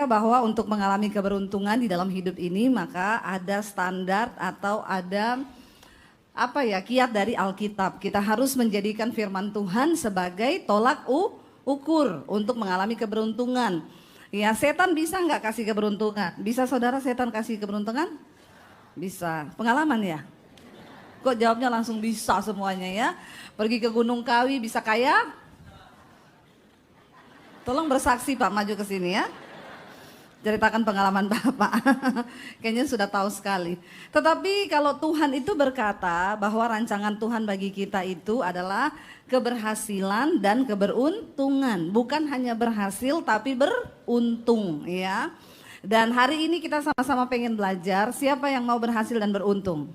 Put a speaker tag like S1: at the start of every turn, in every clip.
S1: bahwa untuk mengalami keberuntungan di dalam hidup ini maka ada standar atau ada kiat dari Alkitab. Kita harus menjadikan firman Tuhan sebagai tolak ukur untuk mengalami keberuntungan. Ya, setan bisa nggak kasih keberuntungan? Bisa saudara setan kasih keberuntungan? Bisa. Pengalaman ya? Kok jawabnya langsung bisa semuanya ya? Pergi ke Gunung Kawi bisa kaya? Tolong bersaksi Pak, maju ke sini ya. Ceritakan pengalaman Bapak. Kayaknya sudah tahu sekali. Tetapi kalau Tuhan itu berkata bahwa rancangan Tuhan bagi kita itu adalah keberhasilan dan keberuntungan. Bukan hanya berhasil tapi beruntung ya. Dan hari ini kita sama-sama pengen belajar siapa yang mau berhasil dan beruntung.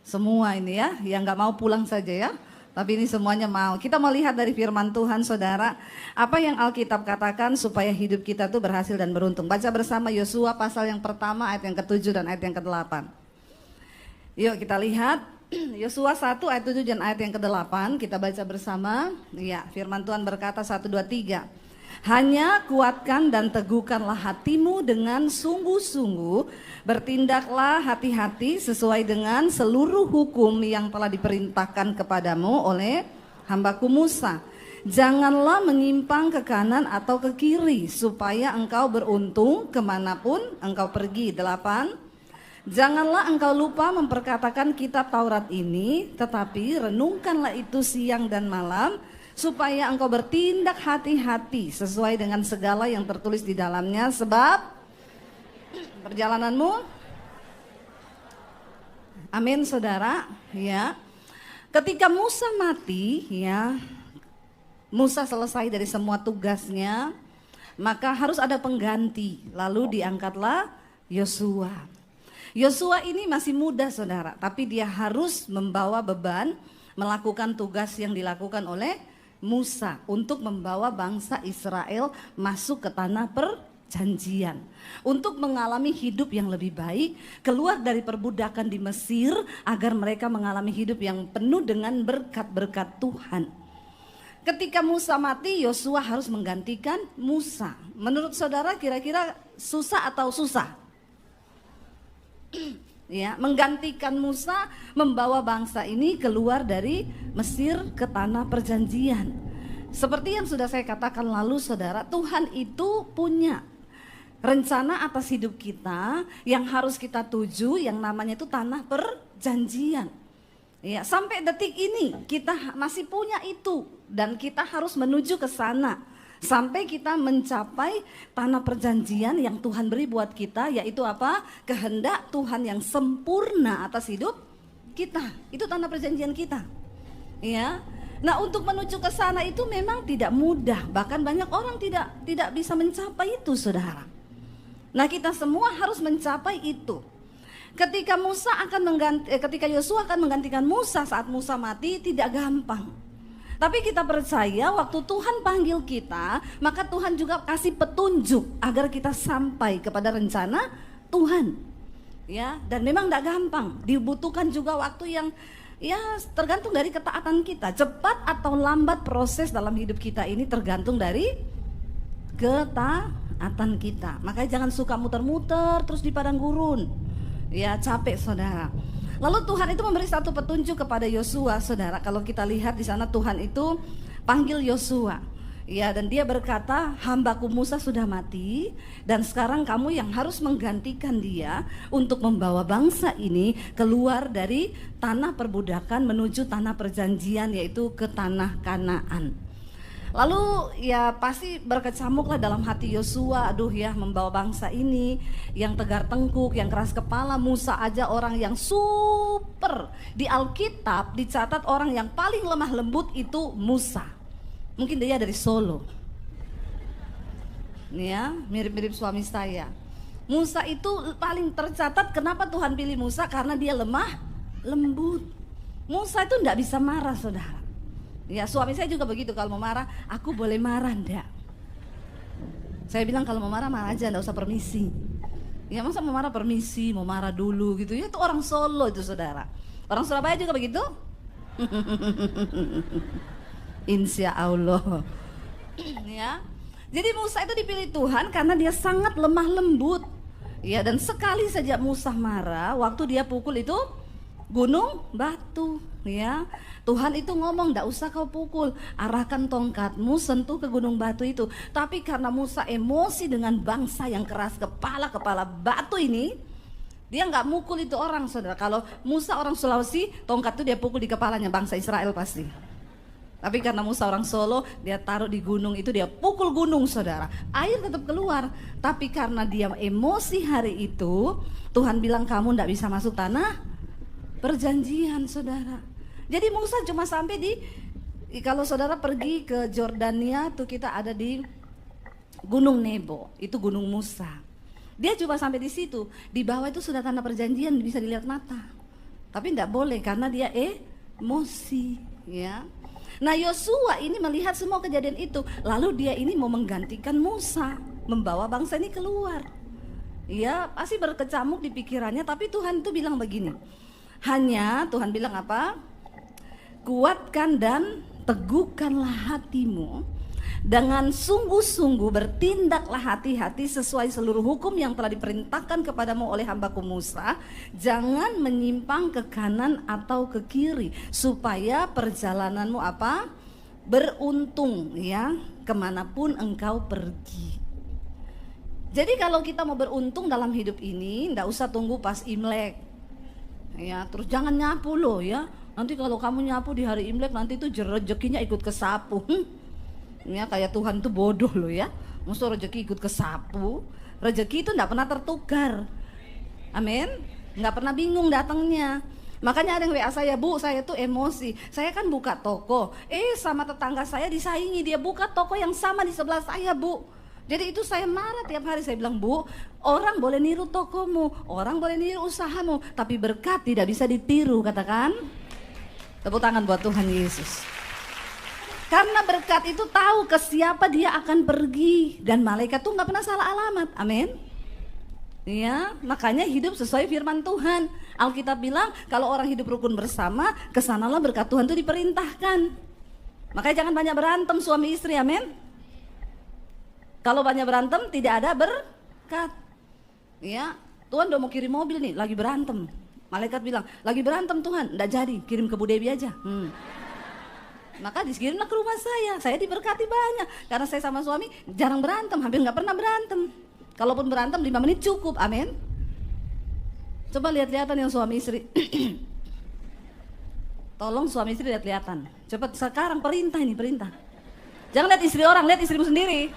S1: Semua ini ya, yang gak mau pulang saja ya. Tapi ini semuanya mau. Kita mau lihat dari firman Tuhan saudara. Apa yang Alkitab katakan supaya hidup kita tuh berhasil dan beruntung. Baca bersama Yosua pasal yang pertama ayat yang ke-7 dan ayat yang ke-8. Yuk kita lihat. Yosua 1 ayat 7 dan ayat yang ke-8. Kita baca bersama. Ya, firman Tuhan berkata 1, 2, 3. Hanya kuatkan dan teguhkanlah hatimu dengan sungguh-sungguh, bertindaklah hati-hati sesuai dengan seluruh hukum yang telah diperintahkan kepadamu oleh hambaku Musa. Janganlah menyimpang ke kanan atau ke kiri, supaya engkau beruntung kemanapun engkau pergi. 8. Janganlah engkau lupa memperkatakan kitab Taurat ini, tetapi renungkanlah itu siang dan malam, supaya engkau bertindak hati-hati sesuai dengan segala yang tertulis di dalamnya, sebab perjalananmu, amin saudara, ya. Ketika Musa mati, ya, Musa selesai dari semua tugasnya, maka harus ada pengganti, lalu diangkatlah Yosua. Yosua ini masih muda saudara, tapi dia harus membawa beban, melakukan tugas yang dilakukan oleh Musa untuk membawa bangsa Israel masuk ke tanah perjanjian. Untuk mengalami hidup yang lebih baik, keluar dari perbudakan di Mesir agar mereka mengalami hidup yang penuh dengan berkat-berkat Tuhan. Ketika Musa mati, Yosua harus menggantikan Musa. Menurut saudara kira-kira susah atau susah? Ya, menggantikan Musa membawa bangsa ini keluar dari Mesir ke tanah perjanjian. Seperti yang sudah saya katakan lalu saudara, Tuhan itu punya rencana atas hidup kita yang harus kita tuju, yang namanya itu tanah perjanjian. Ya, sampai detik ini kita masih punya itu dan kita harus menuju ke sana. Sampai kita mencapai tanah perjanjian yang Tuhan beri buat kita, yaitu apa? Kehendak Tuhan yang sempurna atas hidup kita. Itu tanah perjanjian kita. Ya. Nah, untuk menuju ke sana itu memang tidak mudah. Bahkan banyak orang tidak bisa mencapai itu, saudara. Nah, kita semua harus mencapai itu. Ketika ketika Yosua akan menggantikan Musa saat Musa mati, tidak gampang. Tapi kita percaya waktu Tuhan panggil kita, maka Tuhan juga kasih petunjuk agar kita sampai kepada rencana Tuhan. Ya, dan memang tidak gampang, dibutuhkan juga waktu yang ya tergantung dari ketaatan kita. Cepat atau lambat proses dalam hidup kita ini tergantung dari ketaatan kita. Makanya jangan suka muter-muter terus di padang gurun. Ya, capek saudara. Lalu Tuhan itu memberi satu petunjuk kepada Yosua, saudara. Kalau kita lihat di sana Tuhan itu panggil Yosua, ya, dan dia berkata, hambaku Musa sudah mati, dan sekarang kamu yang harus menggantikan dia untuk membawa bangsa ini keluar dari tanah perbudakan menuju tanah perjanjian, yaitu ke tanah Kanaan. Lalu ya pasti berkecamuklah dalam hati Yosua, aduh ya, membawa bangsa ini yang tegar tengkuk, yang keras kepala. Musa aja orang yang super. Di Alkitab dicatat orang yang paling lemah lembut itu Musa. Mungkin dia dari Solo. Nih ya, mirip-mirip suami saya. Musa itu paling tercatat, kenapa Tuhan pilih Musa? Karena dia lemah lembut. Musa itu enggak bisa marah, saudara. Ya, suami saya juga begitu, kalau mau marah, aku boleh marah enggak? Saya bilang kalau mau marah, marah aja, enggak usah permisi. Ya, masa mau marah permisi, mau marah dulu gitu. Ya, itu orang Solo itu, saudara. Orang Surabaya juga begitu? Insya Allah. Ya. Jadi Musa itu dipilih Tuhan karena dia sangat lemah lembut. Ya, dan sekali saja Musa marah, waktu dia pukul itu gunung batu, ya. Tuhan itu ngomong, "Nggak usah kau pukul, arahkan tongkatmu sentuh ke gunung batu itu." Tapi karena Musa emosi dengan bangsa yang keras kepala batu ini, dia nggak mukul itu orang, saudara. Kalau Musa orang Sulawesi, tongkat itu dia pukul di kepalanya bangsa Israel pasti. Tapi karena Musa orang Solo, dia taruh di gunung itu, dia pukul gunung, saudara. Air tetap keluar. Tapi karena dia emosi hari itu, Tuhan bilang kamu nggak bisa masuk tanah perjanjian, saudara. Jadi Musa cuma sampai kalau saudara pergi ke Jordania tuh, kita ada di Gunung Nebo, itu Gunung Musa. Dia cuma sampai di situ. Di bawah itu sudah tanah perjanjian, bisa dilihat mata. Tapi nggak boleh karena dia emosi, ya. Nah, Yosua ini melihat semua kejadian itu, lalu dia ini mau menggantikan Musa, membawa bangsa ini keluar. Ya, pasti berkecamuk di pikirannya, tapi Tuhan itu bilang begini. Hanya Tuhan bilang apa? Kuatkan dan teguhkanlah hatimu, dengan sungguh-sungguh bertindaklah hati-hati sesuai seluruh hukum yang telah diperintahkan kepadamu oleh hambaku Musa. Jangan menyimpang ke kanan atau ke kiri, supaya perjalananmu apa? Beruntung, ya, kemanapun engkau pergi. Jadi kalau kita mau beruntung dalam hidup ini, nggak usah tunggu pas Imlek, ya. Terus jangan nyapu loh, ya. Nanti kalau kamu nyapu di hari Imlek, nanti itu rezekinya ikut kesapu. Ya, kayak Tuhan tuh bodoh loh, ya. Masa rezeki ikut kesapu? Rezeki itu enggak pernah tertukar. Amin. Enggak pernah bingung datangnya. Makanya ada yang WA saya, "Bu, saya tuh emosi. Saya kan buka toko. Sama tetangga saya disaingi, dia buka toko yang sama di sebelah saya, Bu. Jadi itu saya marah tiap hari." Saya bilang, "Bu, orang boleh niru tokomu, orang boleh niru usahamu, tapi berkat tidak bisa ditiru." Katakan. Tepuk tangan buat Tuhan Yesus. Karena berkat itu tahu ke siapa dia akan pergi, dan malaikat tuh nggak pernah salah alamat. Amin. Ya, makanya hidup sesuai firman Tuhan. Alkitab bilang kalau orang hidup rukun bersama, kesanalah berkat Tuhan itu diperintahkan. Makanya jangan banyak berantem suami istri, amin. Kalau banyak berantem tidak ada berkat. Ya, Tuhan udah mau kirim mobil nih, lagi berantem. Malaikat bilang, "Lagi berantem Tuhan, nggak jadi, kirim ke Bu Dewi aja." Maka dikirimlah ke rumah saya diberkati banyak. Karena saya sama suami jarang berantem, hampir nggak pernah berantem. Kalaupun berantem 5 menit cukup, amin. Coba lihat-lihatan yang suami istri. Tolong suami istri lihat-lihatan. Cepat sekarang perintah ini, perintah. Jangan lihat istri orang, lihat istrimu sendiri.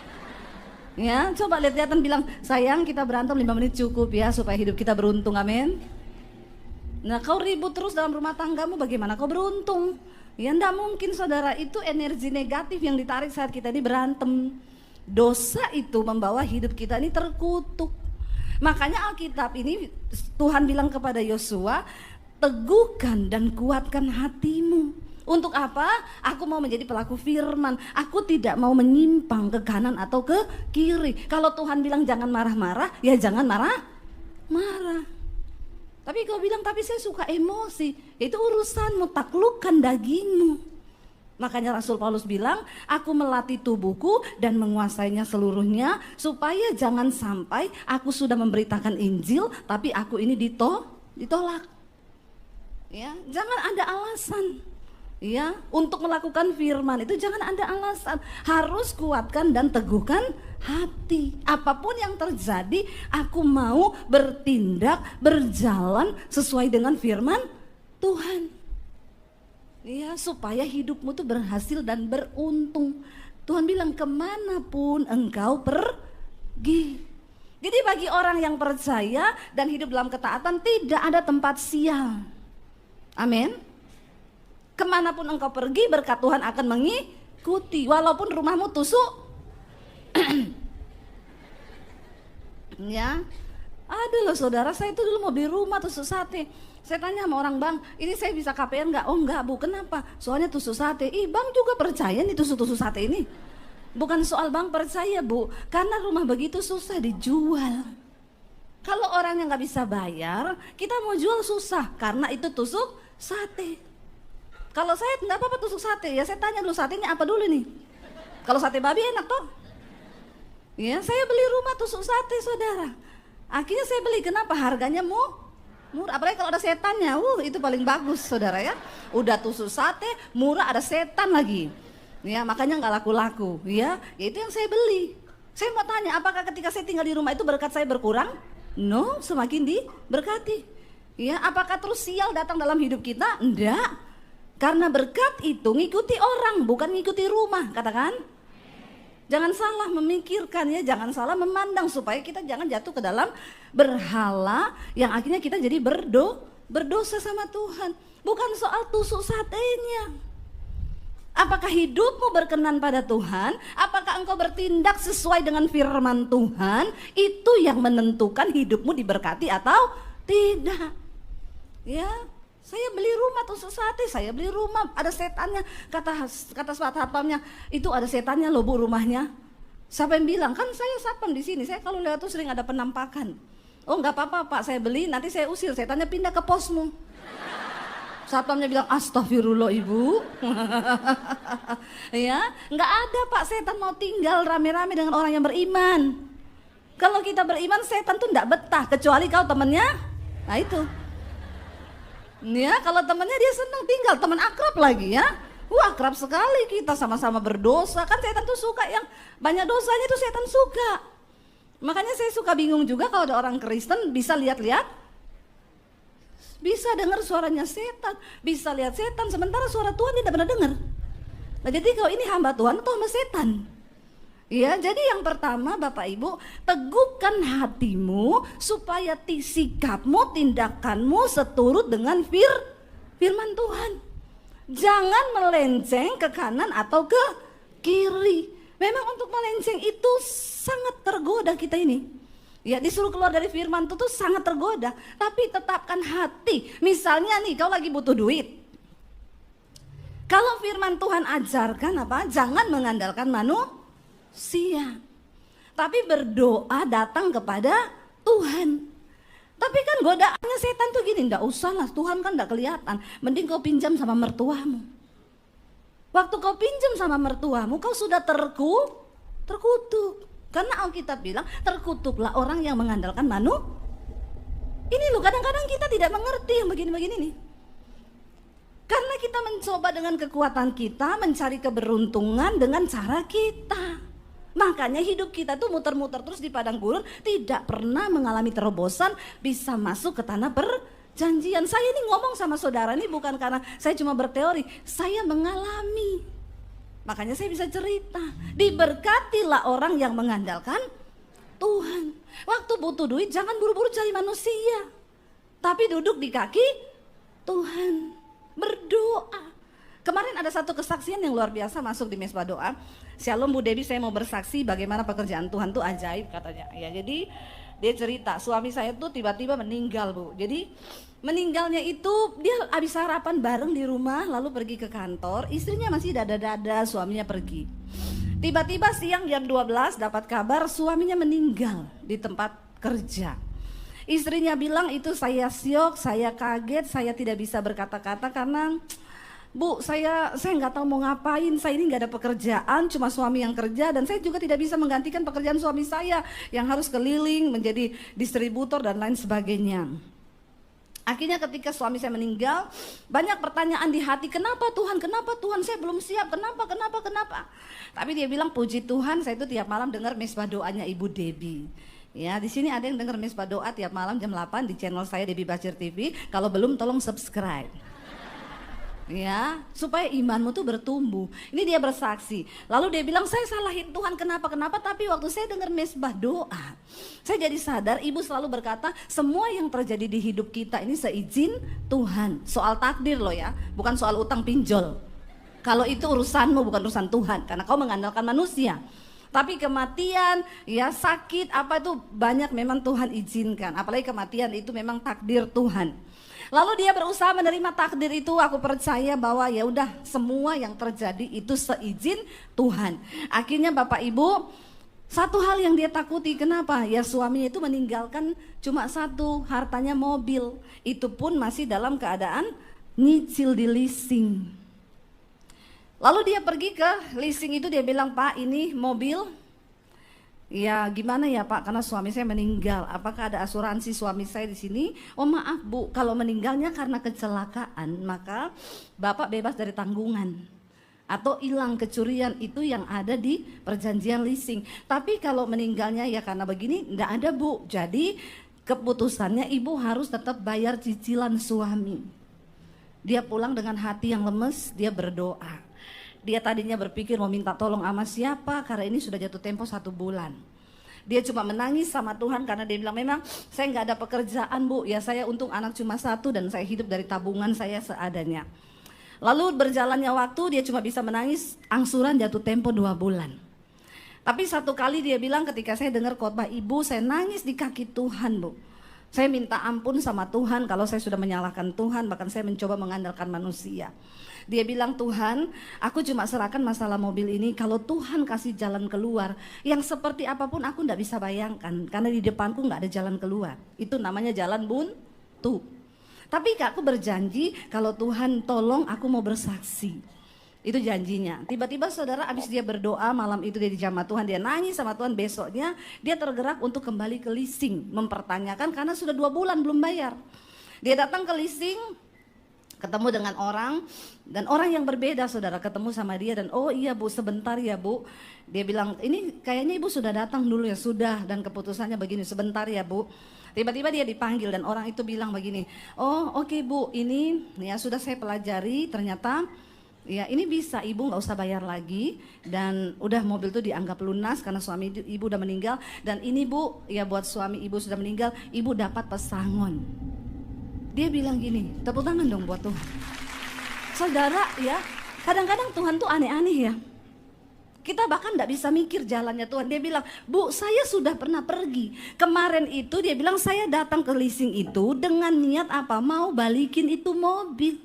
S1: Ya, coba lihat-lihatan, bilang, "Sayang, kita berantem 5 menit cukup ya, supaya hidup kita beruntung," amin. Nah, kau ribut terus dalam rumah tanggamu, bagaimana kau beruntung? Ya enggak mungkin, saudara. Itu energi negatif yang ditarik saat kita ini berantem. Dosa itu membawa hidup kita ini terkutuk. Makanya Alkitab ini Tuhan bilang kepada Yosua, "Teguhkan dan kuatkan hatimu." Untuk apa? Aku mau menjadi pelaku firman. Aku tidak mau menyimpang ke kanan atau ke kiri. Kalau Tuhan bilang jangan marah-marah, ya jangan marah-marah. Tapi kau bilang, "Tapi saya suka emosi." Itu urusanmu, taklukkan dagingmu. Makanya Rasul Paulus bilang, "Aku melatih tubuhku dan menguasainya seluruhnya, supaya jangan sampai aku sudah memberitakan Injil, tapi aku ini ditolak." Ya, jangan ada alasan. Ya, untuk melakukan firman itu jangan ada alasan. Harus kuatkan dan teguhkan hati. Apapun yang terjadi, aku mau bertindak, berjalan sesuai dengan firman Tuhan. Ya, supaya hidupmu tuh berhasil dan beruntung. Tuhan bilang, "Kemanapun engkau pergi." Jadi bagi orang yang percaya dan hidup dalam ketaatan, tidak ada tempat sial. Amin. Kemanapun engkau pergi, berkat Tuhan akan mengikuti. Walaupun rumahmu tusuk. Ya, ada loh saudara, saya itu dulu mau beli rumah tusuk sate. Saya tanya sama orang, "Bang, ini saya bisa KPR nggak?" "Oh enggak, Bu." "Kenapa?" "Soalnya tusuk sate." Bang juga percaya nih tusuk sate ini? Bukan soal bang percaya, Bu, karena rumah begitu susah dijual. Kalau orang yang nggak bisa bayar, kita mau jual susah, karena itu tusuk sate. Kalau saya nggak apa-apa tusuk sate, ya saya tanya dulu satenya apa dulu nih. Kalau sate babi enak toh? Ya, saya beli rumah tusuk sate, saudara. Akhirnya saya beli, kenapa? Harganya murah, apalagi kalau ada setannya, itu paling bagus, saudara ya. Udah tusuk sate, murah, ada setan lagi. Ya, makanya nggak laku-laku, ya itu yang saya beli. Saya mau tanya, apakah ketika saya tinggal di rumah itu berkat saya berkurang? No, semakin diberkati. Ya, apakah terus sial datang dalam hidup kita? Enggak. Karena berkat itu ngikuti orang, bukan ngikuti rumah, katakan. Jangan salah memikirkan ya, jangan salah memandang supaya kita jangan jatuh ke dalam berhala yang akhirnya kita jadi berdosa sama Tuhan. Bukan soal tusuk satenya. Apakah hidupmu berkenan pada Tuhan? Apakah engkau bertindak sesuai dengan firman Tuhan? Itu yang menentukan hidupmu diberkati atau tidak. Ya, saya beli rumah tusuk sate, saya beli rumah ada setannya. Kata satpamnya, itu ada setannya loh Bu rumahnya. Siapa yang bilang? Kan saya satpam di sini. Saya kalau lewat tuh sering ada penampakan. Oh nggak apa-apa Pak, saya beli nanti saya usir. Setannya pindah ke posmu. Satpamnya bilang astagfirullah Ibu. Ya, nggak ada Pak setan mau tinggal rame-rame dengan orang yang beriman. Kalau kita beriman setan tuh nggak betah kecuali kau temennya. Nah itu. Ya, kalau temannya dia senang tinggal, teman akrab lagi ya. Wah, akrab sekali kita sama-sama berdosa. Kan setan tuh suka yang banyak dosanya tuh setan suka. Makanya saya suka bingung juga kalau ada orang Kristen bisa lihat-lihat, bisa dengar suaranya setan, bisa lihat setan, sementara suara Tuhan dia tidak pernah dengar. Nah, jadi kalau ini hamba Tuhan atau hamba setan? Ya, jadi yang pertama Bapak Ibu, teguhkan hatimu supaya sikapmu, tindakanmu seturut dengan firman Tuhan. Jangan melenceng ke kanan atau ke kiri. Memang untuk melenceng itu sangat tergoda kita ini. Ya, disuruh keluar dari firman itu tuh sangat tergoda. Tapi tetapkan hati. Misalnya nih, kau lagi butuh duit. Kalau firman Tuhan ajarkan apa? Jangan mengandalkan manusia, tapi berdoa datang kepada Tuhan. Tapi kan godaannya setan tuh gini, nggak usah lah, Tuhan kan nggak kelihatan. Mending kau pinjam sama mertuamu. Waktu kau pinjam sama mertuamu, kau sudah terkutuk. Karena Alkitab bilang terkutuklah orang yang mengandalkan Ini loh, kadang-kadang kita tidak mengerti yang begini-begini nih. Karena kita mencoba dengan kekuatan kita mencari keberuntungan dengan cara kita. Makanya hidup kita tuh muter-muter terus di padang gurun, tidak pernah mengalami terobosan bisa masuk ke tanah perjanjian. Saya ini ngomong sama saudara ini bukan karena saya cuma berteori, saya mengalami. Makanya saya bisa cerita. Diberkatilah orang yang mengandalkan Tuhan. Waktu butuh duit jangan buru-buru cari manusia, tapi duduk di kaki Tuhan, berdoa. Kemarin ada satu kesaksian yang luar biasa masuk di Mesbah Doa. Shalom Bu Debbie, saya mau bersaksi bagaimana pekerjaan Tuhan tuh ajaib katanya. Ya, jadi dia cerita suami saya tuh tiba-tiba meninggal Bu. Jadi meninggalnya itu dia habis sarapan bareng di rumah lalu pergi ke kantor. Istrinya masih dada-dada, suaminya pergi. Tiba-tiba siang jam 12 dapat kabar suaminya meninggal di tempat kerja. Istrinya bilang itu saya syok, saya kaget, saya tidak bisa berkata-kata karena Bu, saya nggak tahu mau ngapain, saya ini nggak ada pekerjaan, cuma suami yang kerja dan saya juga tidak bisa menggantikan pekerjaan suami saya yang harus keliling menjadi distributor dan lain sebagainya. Akhirnya ketika suami saya meninggal, banyak pertanyaan di hati, kenapa Tuhan, saya belum siap, kenapa. Tapi dia bilang puji Tuhan, saya itu tiap malam dengar mesbah doanya Ibu Debbie. Ya, di sini ada yang dengar mesbah doa tiap malam jam 8 di channel saya Debbie Bachir TV. Kalau belum tolong subscribe. Ya, supaya imanmu tuh bertumbuh. Ini dia bersaksi. Lalu dia bilang saya salahin Tuhan kenapa, tapi waktu saya dengar mesbah doa, saya jadi sadar ibu selalu berkata semua yang terjadi di hidup kita ini seizin Tuhan. Soal takdir loh ya, bukan soal utang pinjol. Kalau itu urusanmu bukan urusan Tuhan, karena kau mengandalkan manusia. Tapi kematian, ya sakit, apa itu banyak memang Tuhan izinkan. Apalagi kematian itu memang takdir Tuhan. Lalu dia berusaha menerima takdir itu, aku percaya bahwa ya udah semua yang terjadi itu seizin Tuhan. Akhirnya Bapak Ibu, satu hal yang dia takuti, kenapa? Ya suaminya itu meninggalkan cuma satu, hartanya mobil. Itu pun masih dalam keadaan nyicil di leasing. Lalu dia pergi ke leasing itu, dia bilang, Pak ini mobil Ya gimana ya Pak, karena suami saya meninggal. Apakah ada asuransi suami saya di sini? Oh maaf Bu, kalau meninggalnya karena kecelakaan, maka Bapak bebas dari tanggungan. Atau hilang kecurian, itu yang ada di perjanjian leasing. Tapi kalau meninggalnya ya karena begini, enggak ada Bu. Jadi keputusannya ibu harus tetap bayar cicilan suami. Dia pulang dengan hati yang lemes, dia berdoa. Dia tadinya berpikir mau minta tolong sama siapa karena ini sudah jatuh tempo 1 bulan. Dia cuma menangis sama Tuhan karena dia bilang memang saya nggak ada pekerjaan Bu, ya saya untung anak cuma 1 dan saya hidup dari tabungan saya seadanya. Lalu berjalannya waktu dia cuma bisa menangis, angsuran jatuh tempo 2 bulan. Tapi satu kali dia bilang ketika saya dengar khotbah ibu, saya nangis di kaki Tuhan Bu. Saya minta ampun sama Tuhan kalau saya sudah menyalahkan Tuhan, bahkan saya mencoba mengandalkan manusia. Dia bilang, Tuhan, aku cuma serahkan masalah mobil ini, kalau Tuhan kasih jalan keluar, yang seperti apapun aku gak bisa bayangkan, karena di depanku gak ada jalan keluar. Itu namanya jalan buntu. Tapi Kak, aku berjanji kalau Tuhan tolong aku mau bersaksi. Itu janjinya. Tiba-tiba saudara abis dia berdoa malam itu dia dijamah Tuhan, dia nangis sama Tuhan, besoknya dia tergerak untuk kembali ke leasing, mempertanyakan karena sudah 2 bulan belum bayar. Dia datang ke leasing, ketemu dengan orang dan orang yang berbeda saudara, ketemu sama dia dan oh iya Bu sebentar ya Bu. Dia bilang ini kayaknya ibu sudah datang dulu ya, sudah, dan keputusannya begini, sebentar ya Bu. Tiba-tiba dia dipanggil dan orang itu bilang begini, oh oke Bu, ini ya sudah saya pelajari, ternyata ya ini bisa, ibu nggak usah bayar lagi dan udah mobil itu dianggap lunas karena suami ibu udah meninggal, dan ini Bu ya buat suami ibu sudah meninggal, ibu dapat pesangon. Dia bilang gini, tepuk tangan dong buat Tuhan. Saudara ya, kadang-kadang Tuhan tuh aneh-aneh ya. Kita bahkan gak bisa mikir jalannya Tuhan. Dia bilang, Bu saya sudah pernah pergi. Kemarin itu dia bilang saya datang ke leasing itu dengan niat apa? Mau balikin itu mobil.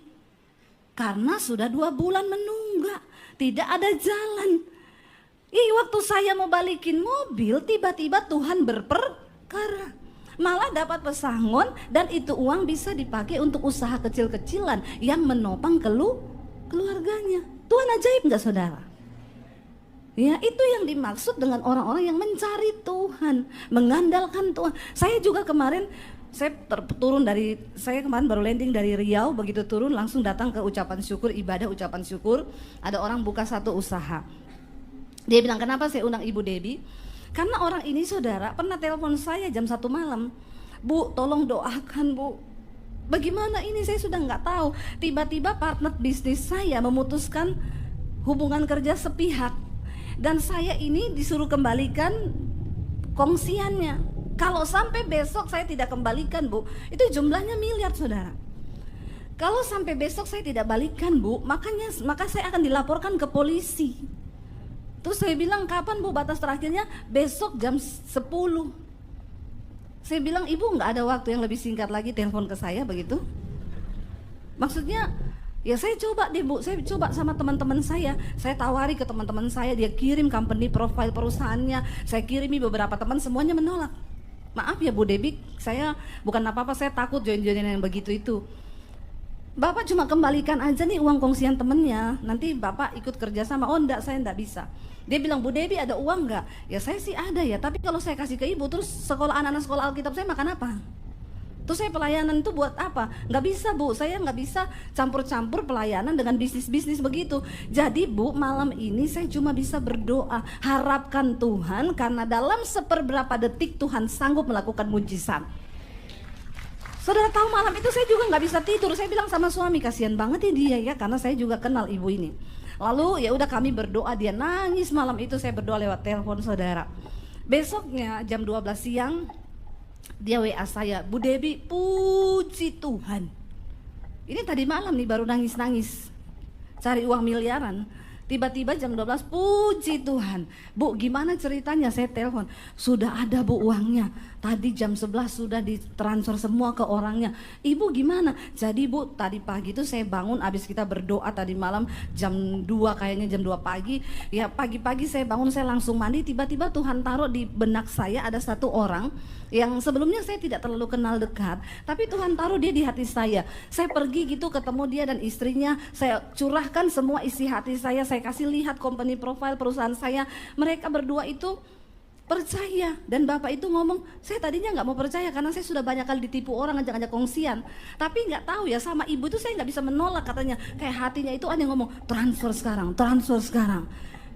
S1: Karena sudah 2 bulan menunggak, tidak ada jalan. Waktu saya mau balikin mobil, tiba-tiba Tuhan berperkara. Malah dapat pesangon dan itu uang bisa dipakai untuk usaha kecil-kecilan yang menopang keluarganya. Tuhan ajaib gak saudara? Ya itu yang dimaksud dengan orang-orang yang mencari Tuhan, mengandalkan Tuhan. Saya juga kemarin, saya kemarin baru landing dari Riau, begitu turun langsung datang ke ucapan syukur, ibadah ucapan syukur. Ada orang buka satu usaha. Dia bilang, kenapa saya undang Ibu Debbie? Karena orang ini saudara pernah telepon saya jam 1 malam. Bu tolong doakan Bu. Bagaimana ini saya sudah nggak tahu. Tiba-tiba partner bisnis saya memutuskan hubungan kerja sepihak. Dan saya ini disuruh kembalikan kongsiannya. Kalau sampai besok saya tidak kembalikan Bu, itu jumlahnya miliar saudara. Kalau sampai besok saya tidak balikan Bu, maka saya akan dilaporkan ke polisi. Terus saya bilang, kapan Bu batas terakhirnya? Besok jam 10. Saya bilang, ibu nggak ada waktu yang lebih singkat lagi telepon ke saya begitu? Maksudnya, ya saya coba deh Bu, saya coba sama teman-teman saya tawari ke teman-teman saya, dia kirim company profile perusahaannya, saya kirimi beberapa teman, semuanya menolak. Maaf ya Bu Debbie, saya bukan apa-apa, saya takut join-join yang begitu itu. Bapak cuma kembalikan aja nih uang kongsian temennya, nanti Bapak ikut kerja sama. Oh enggak, saya enggak bisa. Dia bilang, Bu Debbie ada uang enggak? Ya saya sih ada ya, tapi kalau saya kasih ke ibu terus sekolah anak-anak sekolah Alkitab saya makan apa? Terus saya pelayanan itu buat apa? Nggak bisa Bu, saya nggak bisa campur-campur pelayanan dengan bisnis-bisnis begitu. Jadi Bu, malam ini saya cuma bisa berdoa, harapkan Tuhan, karena dalam seperberapa detik Tuhan sanggup melakukan mujizat. Saudara tahu malam itu saya juga nggak bisa tidur. Saya bilang sama suami, kasihan banget ya dia ya, karena saya juga kenal ibu ini. Lalu ya udah kami berdoa, dia nangis malam itu, saya berdoa lewat telepon saudara. Besoknya jam 12 siang dia WA saya, Bu Debbie puji Tuhan. Ini tadi malam nih baru nangis-nangis cari uang miliaran. Tiba-tiba jam 12, puji Tuhan. Bu gimana ceritanya? Saya telepon, sudah ada Bu uangnya. Tadi jam 11 sudah ditransfer semua ke orangnya. Ibu gimana? Jadi Bu tadi pagi itu saya bangun, abis kita berdoa tadi malam jam 2, kayaknya jam 2 pagi. Ya pagi-pagi saya bangun, saya langsung mandi. Tiba-tiba Tuhan taruh di benak saya ada satu orang yang sebelumnya saya tidak terlalu kenal dekat, tapi Tuhan taruh dia di hati saya. Saya pergi gitu ketemu dia dan istrinya, saya curahkan semua isi hati saya kasih lihat company profile perusahaan saya. Mereka berdua itu percaya. Dan Bapak itu ngomong, saya tadinya nggak mau percaya karena saya sudah banyak kali ditipu orang ngajak-ngajak kongsian. Tapi nggak tahu ya, sama ibu itu saya nggak bisa menolak katanya. Kayak hatinya itu ada yang ngomong, transfer sekarang, transfer sekarang.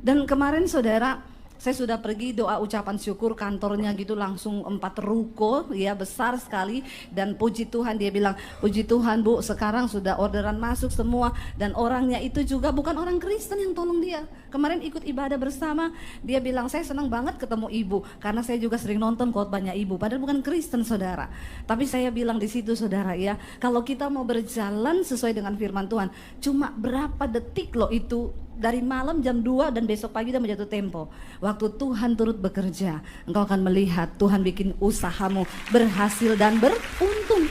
S1: Dan kemarin saudara, saya sudah pergi doa ucapan syukur, kantornya gitu langsung 4 ruko ya, besar sekali. Dan puji Tuhan, dia bilang, puji Tuhan Bu, sekarang sudah orderan masuk semua. Dan orangnya itu juga bukan orang Kristen yang tolong dia. Kemarin ikut ibadah bersama, dia bilang, saya senang banget ketemu ibu karena saya juga sering nonton khotbahnya ibu, padahal bukan Kristen saudara. Tapi saya bilang di situ saudara ya, kalau kita mau berjalan sesuai dengan firman Tuhan, cuma berapa detik loh itu, dari malam jam 2 dan besok pagi udah menjatuh tempo. Waktu Tuhan turut bekerja, engkau akan melihat Tuhan bikin usahamu berhasil dan beruntung.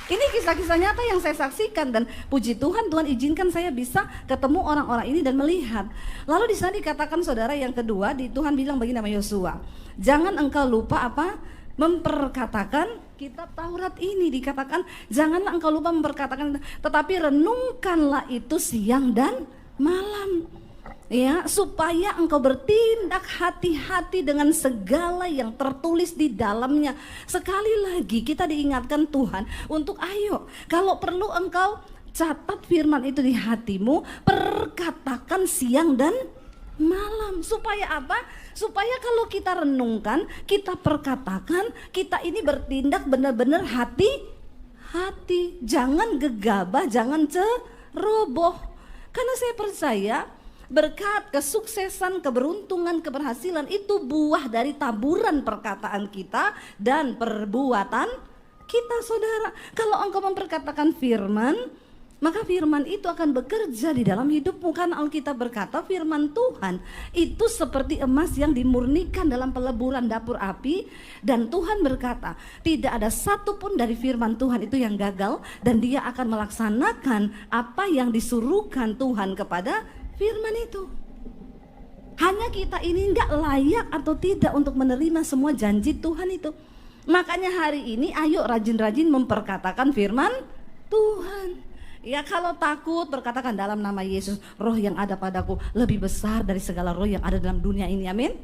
S1: Ini kisah-kisah nyata yang saya saksikan, dan puji Tuhan, Tuhan izinkan saya bisa ketemu orang-orang ini dan melihat. Lalu di sana dikatakan saudara yang kedua, Tuhan bilang begini nama Yosua, jangan engkau lupa apa? Memperkatakan kitab Taurat ini. Dikatakan janganlah engkau lupa memperkatakan, tetapi renungkanlah itu siang dan malam, ya, supaya engkau bertindak hati-hati dengan segala yang tertulis di dalamnya. Sekali lagi kita diingatkan Tuhan untuk ayo, kalau perlu engkau catat firman itu di hatimu, perkatakan siang dan malam. Supaya apa? Supaya kalau kita renungkan, kita perkatakan, kita ini bertindak benar-benar hati-hati. Jangan gegabah, jangan ceroboh. Karena saya percaya berkat, kesuksesan, keberuntungan, keberhasilan itu buah dari taburan perkataan kita dan perbuatan kita saudara. Kalau engkau memperkatakan firman, maka firman itu akan bekerja di dalam hidupmu. Karena Alkitab berkata firman Tuhan itu seperti emas yang dimurnikan dalam peleburan dapur api. Dan Tuhan berkata tidak ada satupun dari firman Tuhan itu yang gagal, dan dia akan melaksanakan apa yang disuruhkan Tuhan kepada firman itu. Hanya kita ini gak layak atau tidak untuk menerima semua janji Tuhan itu. Makanya hari ini ayo rajin-rajin memperkatakan firman Tuhan. Ya, kalau takut berkatakan dalam nama Yesus, roh yang ada padaku lebih besar dari segala roh yang ada dalam dunia ini, amin.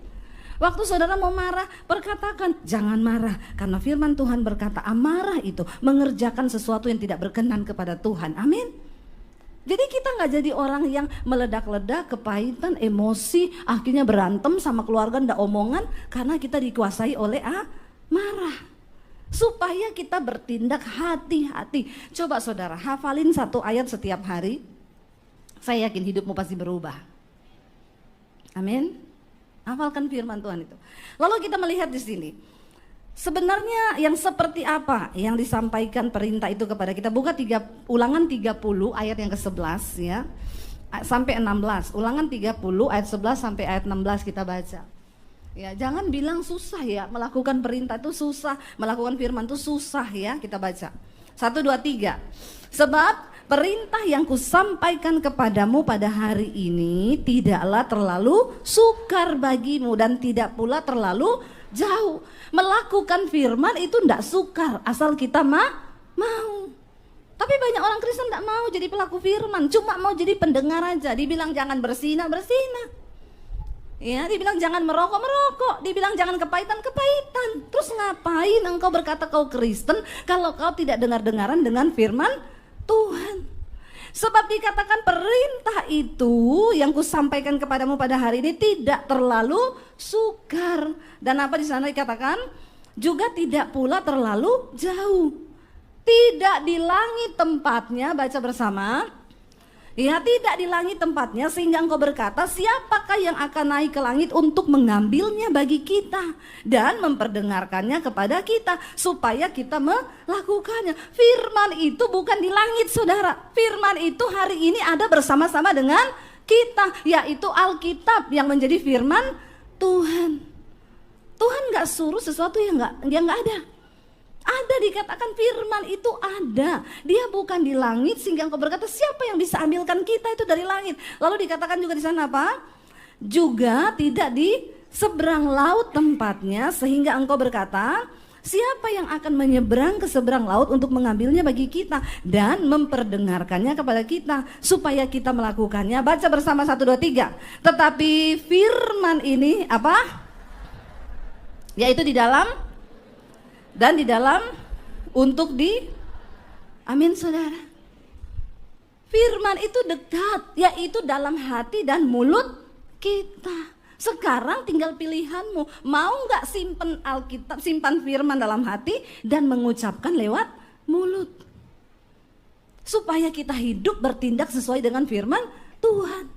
S1: Waktu saudara mau marah, perkatakan jangan marah, karena firman Tuhan berkata amarah itu mengerjakan sesuatu yang tidak berkenan kepada Tuhan, amin. Jadi kita gak jadi orang yang meledak-ledak, kepahitan, emosi, akhirnya berantem sama keluarga, ndak omongan, karena kita dikuasai oleh marah. Supaya kita bertindak hati-hati. Coba saudara hafalin 1 ayat setiap hari, saya yakin hidupmu pasti berubah, amin. Hafalkan firman Tuhan itu. Lalu kita melihat di sini, sebenarnya yang seperti apa yang disampaikan perintah itu kepada kita. Buka Ulangan 30 ayat yang ke-11 ya, sampai 16. Ulangan 30 ayat 11 sampai ayat 16 kita baca. Ya, jangan bilang susah ya, melakukan perintah itu susah, melakukan firman itu susah ya. Kita baca 1, 2, 3. Sebab perintah yang kusampaikan kepadamu pada hari ini tidaklah terlalu sukar bagimu dan tidak pula terlalu jauh. Melakukan firman itu tidak sukar asal kita mau. Tapi banyak orang Kristen tidak mau jadi pelaku firman, cuma mau jadi pendengar aja. Dibilang jangan bersinah. Ya, dibilang jangan merokok, dibilang jangan kepahitan. Terus ngapain engkau berkata kau Kristen kalau kau tidak dengar-dengaran dengan firman Tuhan? Sebab dikatakan perintah itu yang kusampaikan kepadamu pada hari ini tidak terlalu sukar. Dan apa di sana dikatakan? Juga tidak pula terlalu jauh. Tidak di langit tempatnya, baca bersama. Ya, tidak di langit tempatnya, sehingga engkau berkata siapakah yang akan naik ke langit untuk mengambilnya bagi kita dan memperdengarkannya kepada kita supaya kita melakukannya. Firman itu bukan di langit saudara, firman itu hari ini ada bersama-sama dengan kita, yaitu Alkitab yang menjadi firman Tuhan. Tuhan gak suruh sesuatu yang gak ada. Ada, dikatakan firman itu ada. Dia bukan di langit sehingga engkau berkata siapa yang bisa ambilkan kita itu dari langit. Lalu dikatakan juga di sana apa? Juga tidak di seberang laut tempatnya sehingga engkau berkata siapa yang akan menyeberang ke seberang laut untuk mengambilnya bagi kita dan memperdengarkannya kepada kita supaya kita melakukannya. Baca bersama 1, 2, 3. Tetapi firman ini apa? Yaitu di dalam dan di dalam untuk di, amin saudara. Firman itu dekat, yaitu dalam hati dan mulut kita. Sekarang tinggal pilihanmu, mau nggak simpan Alkitab, simpan firman dalam hati dan mengucapkan lewat mulut. Supaya kita hidup bertindak sesuai dengan firman Tuhan.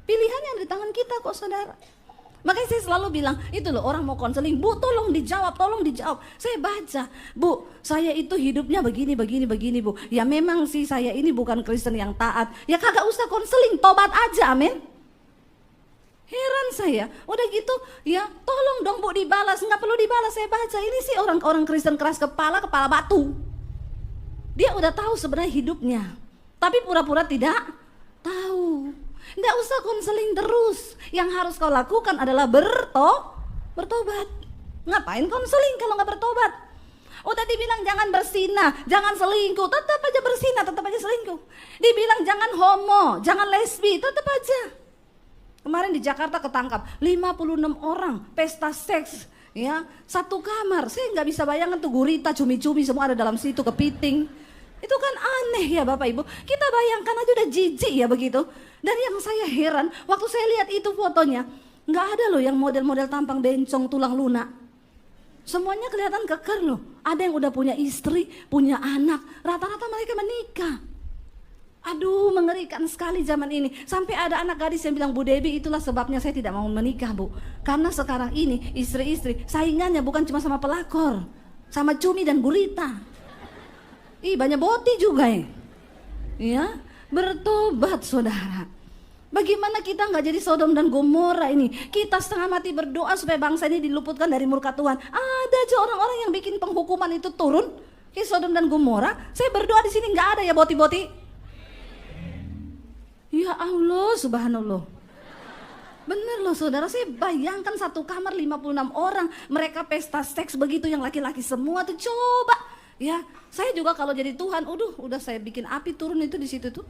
S1: Pilihannya ada di tangan kita kok saudara. Makanya saya selalu bilang, itu loh orang mau konseling, Bu tolong dijawab, tolong dijawab. Saya baca, Bu saya itu hidupnya begini, Bu. Ya memang sih saya ini bukan Kristen yang taat. Ya kagak usah konseling, tobat aja, amin. Heran saya, udah gitu ya tolong dong Bu dibalas. Nggak perlu dibalas, saya baca. Ini sih orang Kristen keras kepala batu. Dia udah tahu sebenarnya hidupnya, tapi pura-pura tidak tahu. Nggak usah konseling terus. Yang harus kau lakukan adalah bertobat. Ngapain konseling kalau nggak bertobat? Udah dibilang jangan bersinah, jangan selingkuh, tetap aja bersinah, tetap aja selingkuh. Dibilang jangan homo, jangan lesbi, tetap aja. Kemarin di Jakarta ketangkap 56 orang pesta seks, ya satu kamar. Saya nggak bisa bayangkan tuh gurita, cumi-cumi semua ada dalam situ, kepiting. Itu kan aneh ya Bapak Ibu. Kita bayangkan aja udah jijik ya begitu. Dan yang saya heran, waktu saya lihat itu fotonya, nggak ada loh yang model-model tampang bencong tulang lunak. Semuanya kelihatan keker loh. Ada yang udah punya istri, punya anak. Rata-rata mereka menikah. Aduh mengerikan sekali zaman ini. Sampai ada anak gadis yang bilang, Bu Debbie itulah sebabnya saya tidak mau menikah Bu. Karena sekarang ini istri-istri saingannya bukan cuma sama pelakor, sama cumi dan gurita. Ih banyak boti juga ya. Bertobat saudara. Bagaimana kita nggak jadi Sodom dan Gomora ini? Kita setengah mati berdoa supaya bangsa ini diluputkan dari murka Tuhan. Ada aja orang-orang yang bikin penghukuman itu turun ke Sodom dan Gomora. Saya berdoa di sini nggak ada ya boti-boti. Ya Allah subhanallah. Bener loh saudara, saya bayangkan satu kamar 56 orang. Mereka pesta seks begitu yang laki-laki semua tuh, coba. Ya, saya juga kalau jadi Tuhan, udah saya bikin api turun itu di situ tuh.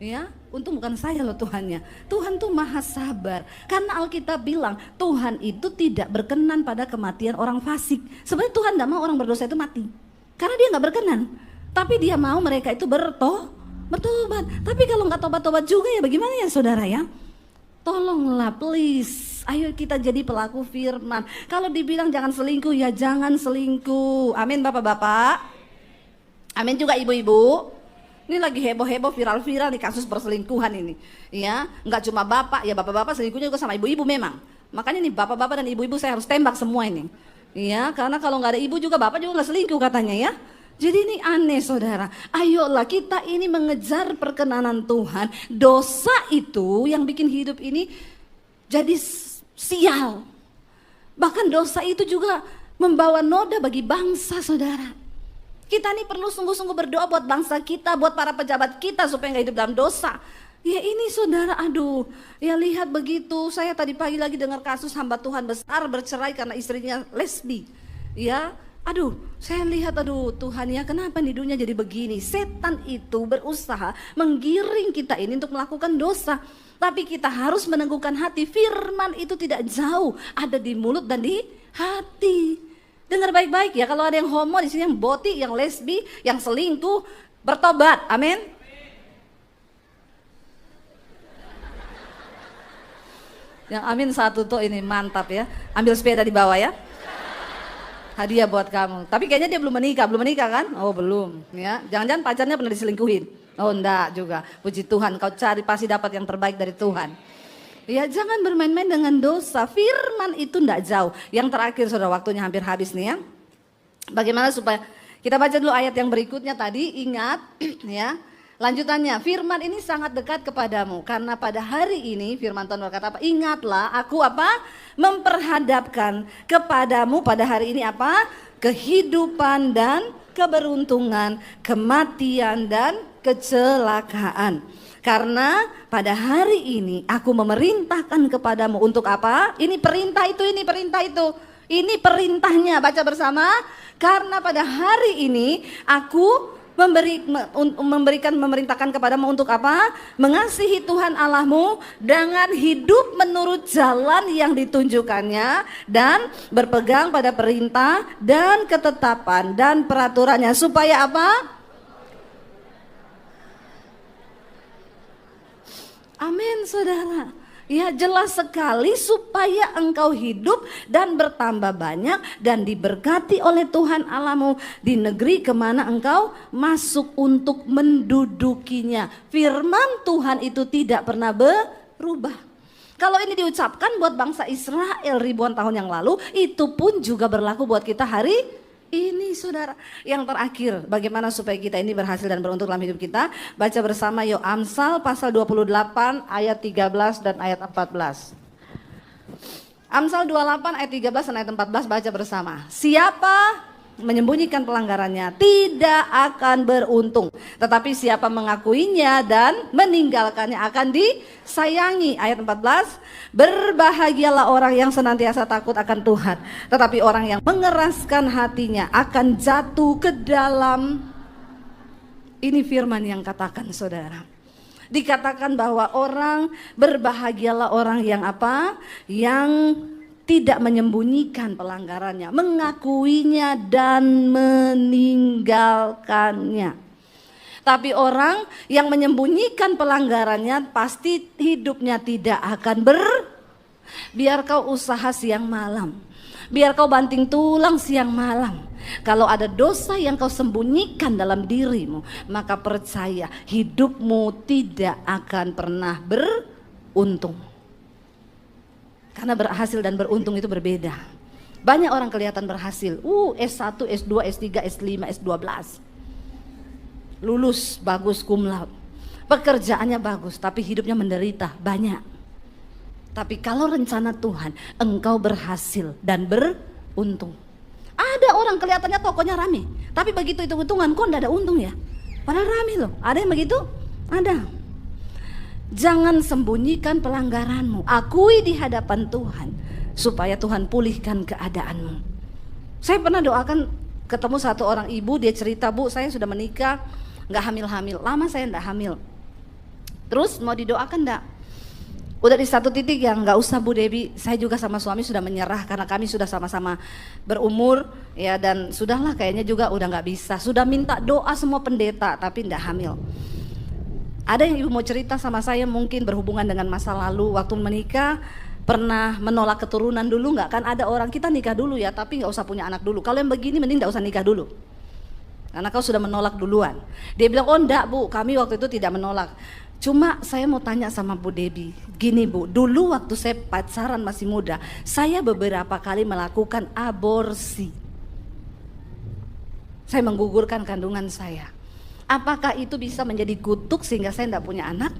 S1: Ya, untung bukan saya loh Tuhannya. Tuhan tuh maha sabar. Karena Alkitab bilang Tuhan itu tidak berkenan pada kematian orang fasik. Sebenarnya Tuhan tidak mau orang berdosa itu mati. Karena dia nggak berkenan. Tapi dia mau mereka itu bertobat. Tapi kalau nggak tobat-tobat juga ya bagaimana ya saudara ya? Tolonglah please. Ayo kita jadi pelaku firman. Kalau dibilang jangan selingkuh ya jangan selingkuh. Amin bapak-bapak. Amin juga ibu-ibu. Ini lagi heboh-heboh viral-viral nih kasus perselingkuhan ini. Ya, nggak cuma bapak, ya bapak-bapak selingkuhnya juga sama ibu-ibu memang. Makanya nih bapak-bapak dan ibu-ibu saya harus tembak semua ini. Ya, karena kalau nggak ada ibu juga bapak juga nggak selingkuh katanya ya. Jadi ini aneh saudara. Ayolah kita ini mengejar perkenanan Tuhan. Dosa itu yang bikin hidup ini jadi sial. Bahkan dosa itu juga membawa noda bagi bangsa saudara. Kita nih perlu sungguh-sungguh berdoa buat bangsa kita, buat para pejabat kita supaya nggak hidup dalam dosa. Ya ini saudara, aduh, ya lihat begitu. Saya tadi pagi lagi dengar kasus hamba Tuhan besar bercerai karena istrinya lesbi. Ya, aduh, saya lihat, aduh Tuhan ya kenapa nih dunia jadi begini. Setan itu berusaha menggiring kita ini untuk melakukan dosa. Tapi kita harus meneguhkan hati, firman itu tidak jauh, ada di mulut dan di hati. Dengar baik-baik ya, kalau ada yang homo di sini, yang boti, yang lesbi, yang selingkuh, bertobat, amin. Yang amin satu tuh ini mantap ya, ambil sepeda di bawah ya. Hadiah buat kamu. Tapi kayaknya dia belum menikah kan? Oh belum ya, jangan-jangan pacarnya pernah diselingkuhin. Oh enggak juga, puji Tuhan kau cari pasti dapat yang terbaik dari Tuhan. Ya jangan bermain-main dengan dosa, firman itu enggak jauh. Yang terakhir saudara, waktunya hampir habis nih ya. Bagaimana supaya, kita baca dulu ayat yang berikutnya tadi, ingat ya. Lanjutannya, firman ini sangat dekat kepadamu. Karena pada hari ini firman Tuhan berkata apa? Ingatlah aku apa? Memperhadapkan kepadamu pada hari ini apa? Kehidupan dan keberuntungan, kematian dan kecelakaan. Karena pada hari ini aku memerintahkan kepadamu untuk apa? Ini perintah itu, ini perintah itu. Ini perintahnya, baca bersama. Karena pada hari ini aku memerintahkan kepadamu untuk apa? Mengasihi Tuhan Allahmu dengan hidup menurut jalan yang ditunjukkannya dan berpegang pada perintah dan ketetapan dan peraturannya supaya apa? Amin, saudara. Ya, jelas sekali supaya engkau hidup dan bertambah banyak dan diberkati oleh Tuhan Allahmu di negeri kemana engkau masuk untuk mendudukinya. Firman Tuhan itu tidak pernah berubah. Kalau ini diucapkan buat bangsa Israel ribuan tahun yang lalu, itu pun juga berlaku buat kita hari ini, saudara. Yang terakhir, bagaimana supaya kita ini berhasil dan beruntung dalam hidup kita? Baca bersama yuk Amsal pasal 28 ayat 13 dan ayat 14. Amsal 28 ayat 13 dan ayat 14 baca bersama. Siapa menyembunyikan pelanggarannya tidak akan beruntung, tetapi siapa mengakuinya dan meninggalkannya akan disayangi. Ayat 14, berbahagialah orang yang senantiasa takut akan Tuhan, tetapi orang yang mengeraskan hatinya akan jatuh ke dalam. Ini firman yang katakan, saudara. Dikatakan bahwa orang berbahagialah orang yang apa? Yang tidak menyembunyikan pelanggarannya, mengakuinya dan meninggalkannya. Tapi orang yang menyembunyikan pelanggarannya pasti hidupnya tidak akan biar kau usaha siang malam, biar kau banting tulang siang malam, kalau ada dosa yang kau sembunyikan dalam dirimu, maka percaya hidupmu tidak akan pernah beruntung. Karena berhasil dan beruntung itu berbeda. Banyak orang kelihatan berhasil. S1, S2, S3, S5, S12. Lulus bagus cum laude. Pekerjaannya bagus tapi hidupnya menderita banyak. Tapi kalau rencana Tuhan, engkau berhasil dan beruntung. Ada orang kelihatannya tokonya rame, tapi begitu hitung-hitungan kok enggak ada untung ya. Padahal rame loh. Ada yang begitu? Ada. Jangan sembunyikan pelanggaranmu, akui di hadapan Tuhan supaya Tuhan pulihkan keadaanmu. Saya pernah doakan, ketemu satu orang ibu, dia cerita, Bu saya sudah menikah gak hamil-hamil, lama saya gak hamil. Terus mau didoakan gak? Udah di satu titik yang gak usah Bu Debbie, saya juga sama suami sudah menyerah karena kami sudah sama-sama berumur ya, dan sudahlah kayaknya juga udah gak bisa. Sudah minta doa semua pendeta tapi gak hamil. Ada yang ibu mau cerita sama saya mungkin berhubungan dengan masa lalu waktu menikah pernah menolak keturunan dulu nggak? Kan ada orang kita nikah dulu ya tapi nggak usah punya anak dulu. Kalau yang begini mending nggak usah nikah dulu karena kau sudah menolak duluan. Dia bilang oh enggak Bu, kami waktu itu tidak menolak. Cuma saya mau tanya sama Bu Debbie, gini Bu, dulu waktu saya pacaran masih muda, saya beberapa kali melakukan aborsi. Saya menggugurkan kandungan saya. Apakah itu bisa menjadi kutuk sehingga saya tidak punya anak?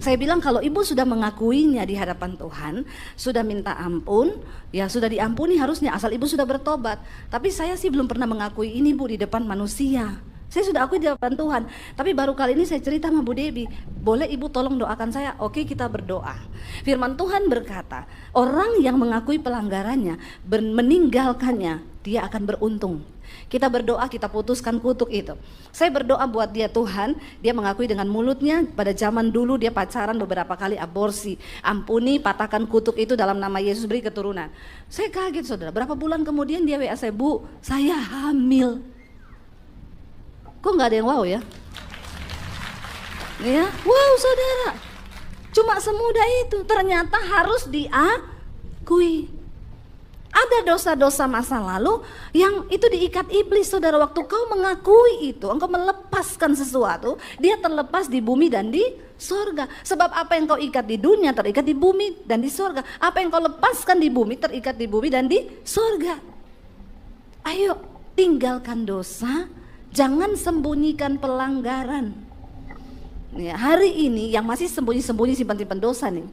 S1: Saya bilang kalau ibu sudah mengakuinya di hadapan Tuhan, sudah minta ampun, ya sudah diampuni harusnya asal ibu sudah bertobat. Tapi saya sih belum pernah mengakui ini Bu di depan manusia. Saya sudah akui di depan Tuhan, tapi baru kali ini saya cerita sama Bu Debbie, boleh ibu tolong doakan saya? Oke, kita berdoa. Firman Tuhan berkata, orang yang mengakui pelanggarannya, meninggalkannya, dia akan beruntung. Kita berdoa, kita putuskan kutuk itu. Saya berdoa buat dia, Tuhan, dia mengakui dengan mulutnya pada zaman dulu dia pacaran beberapa kali aborsi. Ampuni, patahkan kutuk itu dalam nama Yesus, beri keturunan. Saya kaget saudara, berapa bulan kemudian dia WA saya, Bu, saya hamil. Kok nggak ada yang wow ya? Ya, wow saudara, cuma semudah itu. Ternyata harus diakui. Ada dosa-dosa masa lalu yang itu diikat iblis, saudara. Waktu kau mengakui itu, engkau melepaskan sesuatu, dia terlepas di bumi dan di sorga. Sebab apa yang kau ikat di dunia terikat di bumi dan di sorga. Apa yang kau lepaskan di bumi terikat di bumi dan di sorga. Ayo tinggalkan dosa, jangan sembunyikan pelanggaran. Ya, hari ini yang masih sembunyi-sembunyi simpan-simpan dosa nih,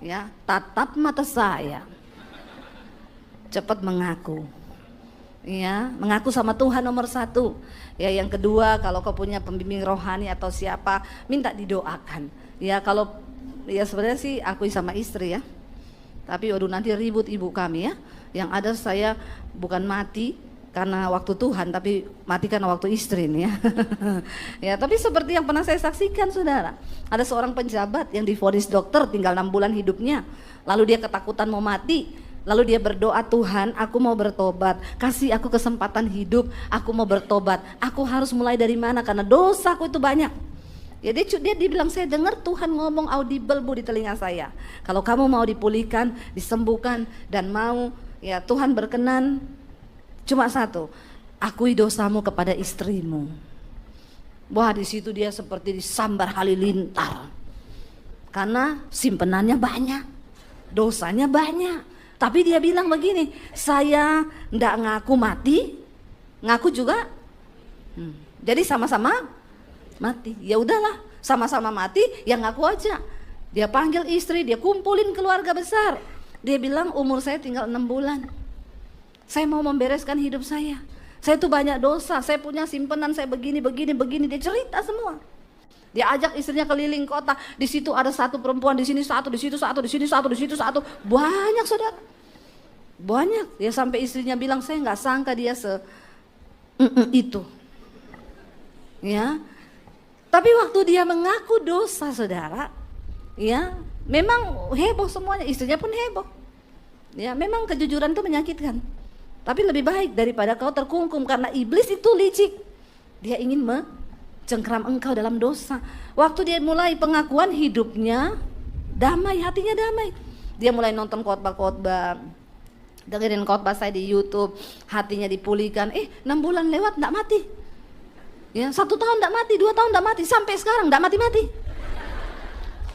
S1: ya, tatap mata saya. Cepat mengaku, ya, mengaku sama Tuhan nomor satu. Ya, yang kedua, kalau kau punya pembimbing rohani atau siapa, minta didoakan. Ya, kalau ya sebenarnya sih akui sama istri ya. Tapi waduh nanti ribut ibu kami ya. Yang ada saya bukan mati, karena waktu Tuhan, tapi mati karena waktu istri nih ya. Ya, tapi seperti yang pernah saya saksikan saudara, ada seorang penjabat yang divonis dokter tinggal 6 bulan hidupnya, lalu dia ketakutan mau mati, lalu dia berdoa, Tuhan aku mau bertobat, kasih aku kesempatan hidup, aku mau bertobat, aku harus mulai dari mana karena dosaku itu banyak. Ya dia bilang, saya dengar Tuhan ngomong audible Bu di telinga saya, kalau kamu mau dipulihkan, disembuhkan dan mau ya Tuhan berkenan, cuma satu, akui dosamu kepada istrimu. Wah, di situ dia seperti disambar halilintar. Karena simpenannya banyak, dosanya banyak. Tapi dia bilang begini, saya ndak ngaku mati, ngaku juga. Jadi sama-sama mati. Ya udahlah, sama-sama mati, ya ngaku aja. Dia panggil istri, dia kumpulin keluarga besar. Dia bilang, umur saya tinggal 6 bulan. Saya mau membereskan hidup saya. Saya tuh banyak dosa, saya punya simpenan, saya begini. Dia cerita semua. Dia ajak istrinya keliling kota. Di situ ada satu perempuan, di sini satu, di situ satu, di sini satu, di situ satu. Banyak saudara. Banyak. Ya sampai istrinya bilang, saya nggak sangka dia itu. Ya. Tapi waktu dia mengaku dosa saudara, ya memang heboh semuanya. Istrinya pun heboh. Ya memang kejujuran itu menyakitkan. Tapi lebih baik daripada kau terkungkung, karena iblis itu licik. Dia ingin mencengkram engkau dalam dosa. Waktu dia mulai pengakuan, hidupnya damai, hatinya damai. Dia mulai nonton khotbah-khotbah, dengerin khotbah saya di YouTube, hatinya dipulihkan. 6 bulan lewat enggak mati. Ya, 1 tahun enggak mati, 2 tahun enggak mati, sampai sekarang enggak mati-mati.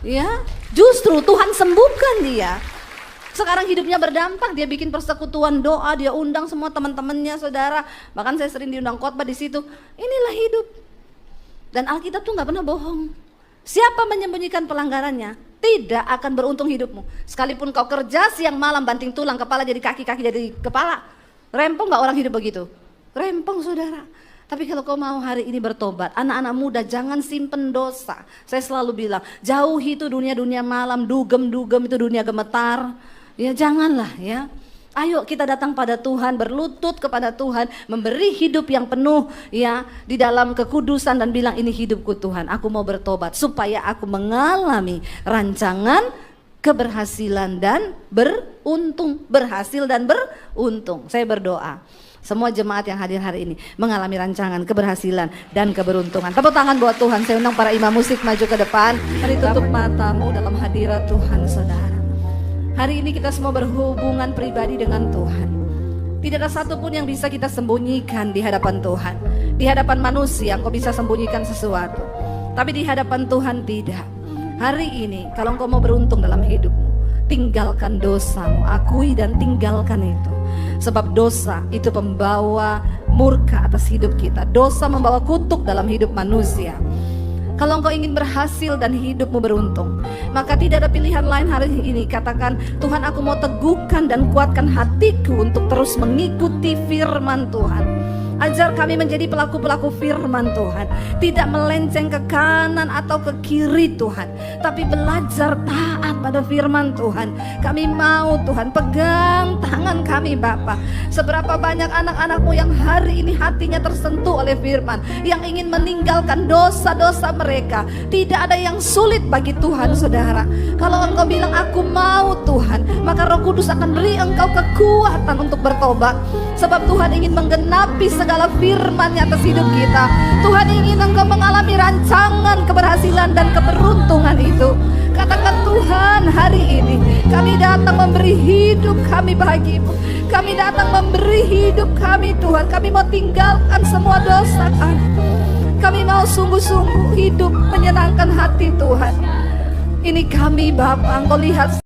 S1: Ya, justru Tuhan sembuhkan dia. Sekarang hidupnya berdampak, dia bikin persekutuan doa, dia undang semua teman-temannya saudara. Bahkan saya sering diundang khotbah di situ. Inilah hidup. Dan Alkitab tuh nggak pernah bohong. Siapa menyembunyikan pelanggarannya, tidak akan beruntung hidupmu. Sekalipun kau kerja siang malam banting tulang, kepala jadi kaki, kaki jadi kepala. Rempong nggak orang hidup begitu? Rempong saudara. Tapi kalau kau mau hari ini bertobat, anak-anak muda jangan simpen dosa. Saya selalu bilang, jauhi itu dunia-dunia malam, dugem-dugem itu dunia gemetar. Ya janganlah ya. Ayo kita datang pada Tuhan, berlutut kepada Tuhan, memberi hidup yang penuh ya di dalam kekudusan dan bilang, ini hidupku Tuhan, aku mau bertobat supaya aku mengalami rancangan keberhasilan dan beruntung, berhasil dan beruntung. Saya berdoa semua jemaat yang hadir hari ini mengalami rancangan keberhasilan dan keberuntungan. Tepuk tangan buat Tuhan. Saya undang para imam musik maju ke depan. Mari tutup matamu dalam hadirat Tuhan saudara. Hari ini kita semua berhubungan pribadi dengan Tuhan. Tidak ada satupun yang bisa kita sembunyikan di hadapan Tuhan. Di hadapan manusia engkau bisa sembunyikan sesuatu, tapi di hadapan Tuhan tidak. Hari ini kalau engkau mau beruntung dalam hidupmu, tinggalkan dosamu, akui dan tinggalkan itu. Sebab dosa itu pembawa murka atas hidup kita. Dosa membawa kutuk dalam hidup manusia. Kalau engkau ingin berhasil dan hidupmu beruntung, maka tidak ada pilihan lain hari ini. Katakan, Tuhan aku mau teguhkan dan kuatkan hatiku untuk terus mengikuti firman Tuhan. Ajar kami menjadi pelaku-pelaku firman Tuhan, tidak melenceng ke kanan atau ke kiri Tuhan, tapi belajar taat pada firman Tuhan. Kami mau Tuhan pegang tangan kami Bapa. Seberapa banyak anak-anakmu yang hari ini hatinya tersentuh oleh firman, yang ingin meninggalkan dosa-dosa mereka. Tidak ada yang sulit bagi Tuhan saudara. Kalau engkau bilang aku mau Tuhan, maka Roh Kudus akan beri engkau kekuatan untuk bertobat. Sebab Tuhan ingin menggenapi segala firman-Nya atas hidup kita. Tuhan ingin engkau mengalami rancangan keberhasilan dan keberuntungan itu. Katakan, Tuhan hari ini kami datang memberi hidup kami bagimu. Kami datang memberi hidup kami Tuhan. Kami mau tinggalkan semua dosa kami. Kami mau sungguh-sungguh hidup menyenangkan hati Tuhan. Ini kami Bapa, engkau lihat